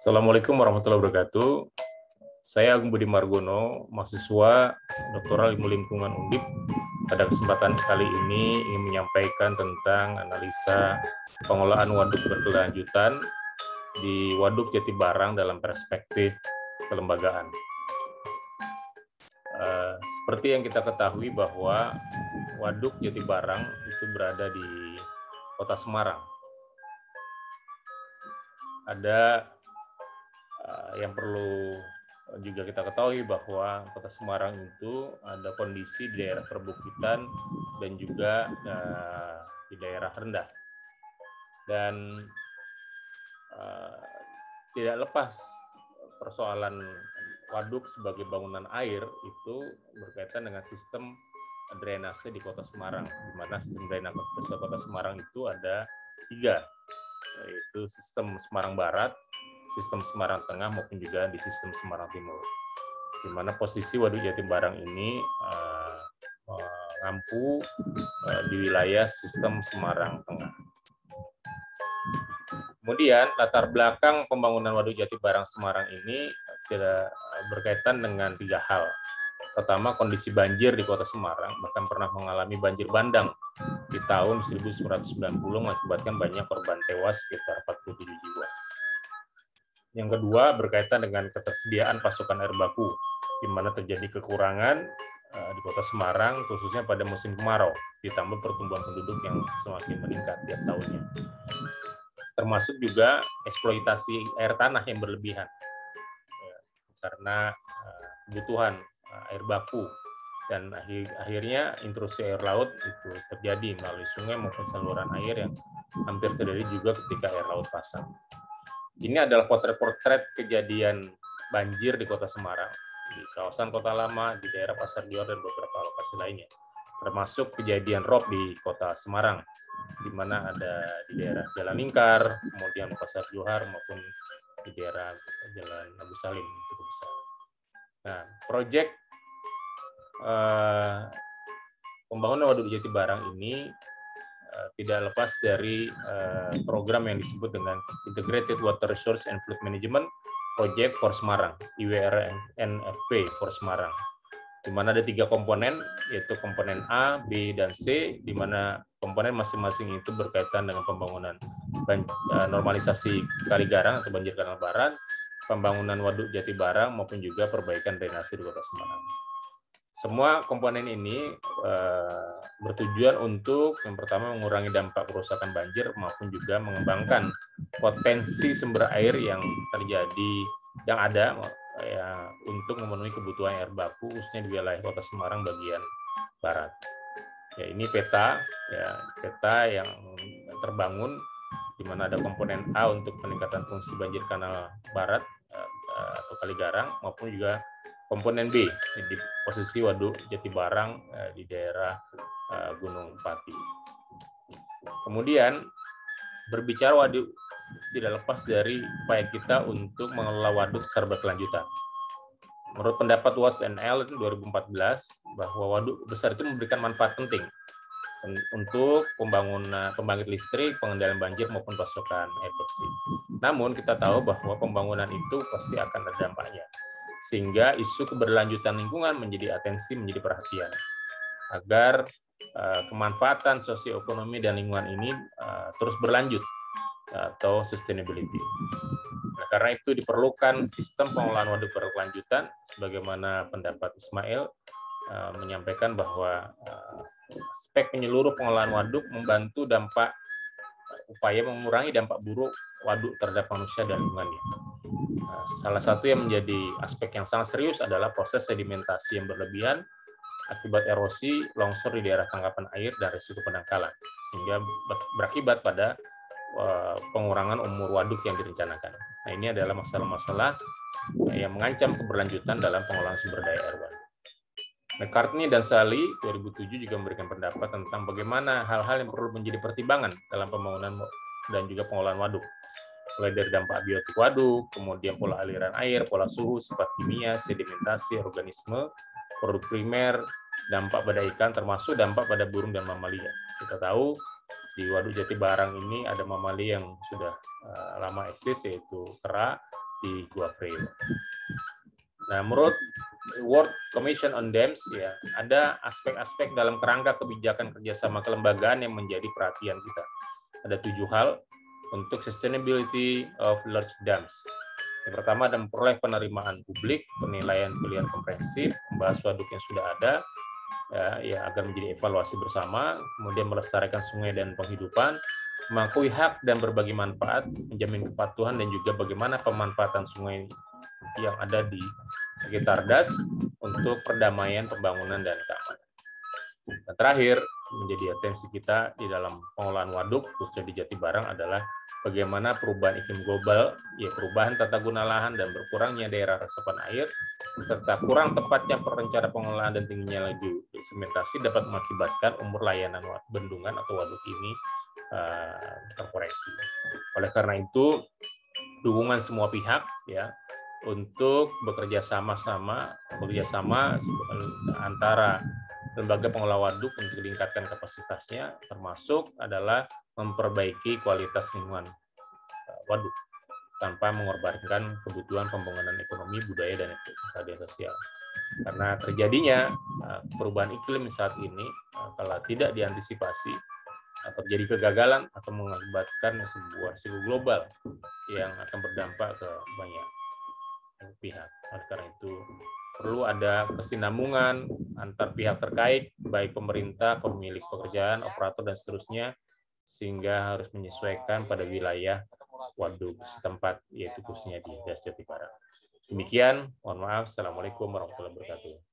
Assalamualaikum warahmatullahi wabarakatuh. Saya Agung Budi Margono, mahasiswa Doktoral Ilmu Lingkungan Undip. Pada kesempatan kali ini ingin menyampaikan tentang analisa pengolahan waduk berkelanjutan di Waduk Jatibarang dalam perspektif kelembagaan. Seperti yang kita ketahui bahwa Waduk Jatibarang itu berada di Kota Semarang. Ada yang perlu juga kita ketahui bahwa Kota Semarang itu ada kondisi di daerah perbukitan dan juga di daerah rendah. Dan tidak lepas persoalan waduk sebagai bangunan air itu berkaitan dengan sistem drainase di Kota Semarang, di mana sistem drainase Kota Semarang itu ada 3, yaitu sistem Semarang Barat, sistem Semarang Tengah maupun juga di sistem Semarang Timur, di mana posisi Waduk Jatibarang ini mengampu di wilayah sistem Semarang Tengah. Kemudian latar belakang pembangunan Waduk Jatibarang Semarang ini tidak berkaitan dengan 3 hal. Pertama, kondisi banjir di Kota Semarang, bahkan pernah mengalami banjir bandang di tahun 1990 mengakibatkan banyak korban tewas sekitar 47 jiwa. Yang kedua, berkaitan dengan ketersediaan pasokan air baku, di mana terjadi kekurangan di Kota Semarang, khususnya pada musim kemarau, ditambah pertumbuhan penduduk yang semakin meningkat tiap tahunnya. Termasuk juga eksploitasi air tanah yang berlebihan, karena kebutuhan air baku, dan akhirnya intrusi air laut itu terjadi melalui sungai maupun saluran air yang hampir terjadi juga ketika air laut pasang. Ini adalah potret-potret kejadian banjir di Kota Semarang, di kawasan Kota Lama, di daerah Pasar Johar, dan beberapa lokasi lainnya, termasuk kejadian rob di Kota Semarang, di mana ada di daerah Jalan Lingkar, kemudian Pasar Johar, maupun di daerah Jalan Abu Salim, cukup besar. Nah, proyek pembangunan Waduk Jatibarang ini tidak lepas dari program yang disebut dengan Integrated Water Resource and Flood Management Project for Semarang, IWRNFP for Semarang, di mana ada 3 komponen, yaitu komponen A, B, dan C, di mana komponen masing-masing itu berkaitan dengan pembangunan normalisasi Kali Garang atau banjir kanal barat, pembangunan Waduk Jatibarang, maupun juga perbaikan drainase di Kota Semarang. Semua komponen ini bertujuan untuk yang pertama mengurangi dampak kerusakan banjir maupun juga mengembangkan potensi sumber air yang terjadi yang ada ya, untuk memenuhi kebutuhan air baku khususnya di wilayah Kota Semarang bagian barat. Ya, ini peta yang terbangun di mana ada komponen A untuk peningkatan fungsi banjir kanal barat atau Kali Garang, maupun juga komponen B di posisi Waduk Jatibarang di daerah Gunung Pati. Kemudian berbicara waduk tidak lepas dari upaya kita untuk mengelola waduk secara berkelanjutan. Menurut pendapat Watts and L 2014 bahwa waduk besar itu memberikan manfaat penting untuk pembangunan pembangkit listrik, pengendalian banjir maupun pasokan air bersih. Namun kita tahu bahwa pembangunan itu pasti akan ada dampaknya, sehingga isu keberlanjutan lingkungan menjadi atensi, menjadi perhatian, agar kemanfaatan sosioekonomi dan lingkungan ini terus berlanjut atau sustainability. Nah, karena itu diperlukan sistem pengolahan waduk berkelanjutan, sebagaimana pendapat Ismail menyampaikan bahwa aspek penyeluruh pengolahan waduk membantu upaya mengurangi dampak buruk waduk terhadap manusia dan lingkungannya. Salah satu yang menjadi aspek yang sangat serius adalah proses sedimentasi yang berlebihan akibat erosi, longsor di daerah tangkapan air, dan risiko pendangkalan, sehingga berakibat pada pengurangan umur waduk yang direncanakan. Nah, ini adalah masalah-masalah yang mengancam keberlanjutan dalam pengolahan sumber daya air waduk. McCartney dan Sally 2007 juga memberikan pendapat tentang bagaimana hal-hal yang perlu menjadi pertimbangan dalam pembangunan dan juga pengolahan waduk, mulai dari dampak biotik waduk, kemudian pola aliran air, pola suhu, sifat kimia, sedimentasi, organisme, produk primer, dampak pada ikan, termasuk dampak pada burung dan mamalia. Kita tahu di Waduk Jatibarang ini ada mamalia yang sudah lama eksis, yaitu kera, di Gua Priok. Nah, menurut World Commission on Dams, ya, ada aspek-aspek dalam kerangka kebijakan kerjasama kelembagaan yang menjadi perhatian kita. Ada 7 hal untuk sustainability of large dams. Yang pertama ada memperoleh penerimaan publik, penilaian pilihan komprehensif, membahas waduk yang sudah ada, ya agar menjadi evaluasi bersama, kemudian melestarikan sungai dan penghidupan, mengakui hak dan berbagi manfaat, menjamin kepatuhan dan juga bagaimana pemanfaatan sungai yang ada di sekitar DAS untuk perdamaian, pembangunan, dan keamanan. Dan terakhir, menjadi atensi kita di dalam pengelolaan waduk, khususnya di Jatibarang, adalah bagaimana perubahan iklim global, ya perubahan tata guna lahan dan berkurangnya daerah resapan air, serta kurang tepatnya perencanaan pengelolaan dan tingginya laju sementasi dapat mengakibatkan umur layanan bendungan atau waduk ini terkoreksi. Oleh karena itu, dukungan semua pihak ya untuk bekerja sama antara lembaga pengelola waduk untuk meningkatkan kapasitasnya, termasuk adalah memperbaiki kualitas lingkungan waduk tanpa mengorbankan kebutuhan pembangunan ekonomi, budaya, dan keadilan sosial. Karena terjadinya perubahan iklim saat ini, kalau tidak diantisipasi, terjadi kegagalan atau mengakibatkan sebuah risiko global yang akan berdampak ke banyak pihak. Oleh karena itu, perlu ada kesinambungan antar pihak terkait, baik pemerintah, pemilik pekerjaan, operator, dan seterusnya, sehingga harus menyesuaikan pada wilayah waduk setempat, yaitu khususnya di DAS Jatibarang. Demikian, mohon maaf. Assalamualaikum warahmatullahi wabarakatuh.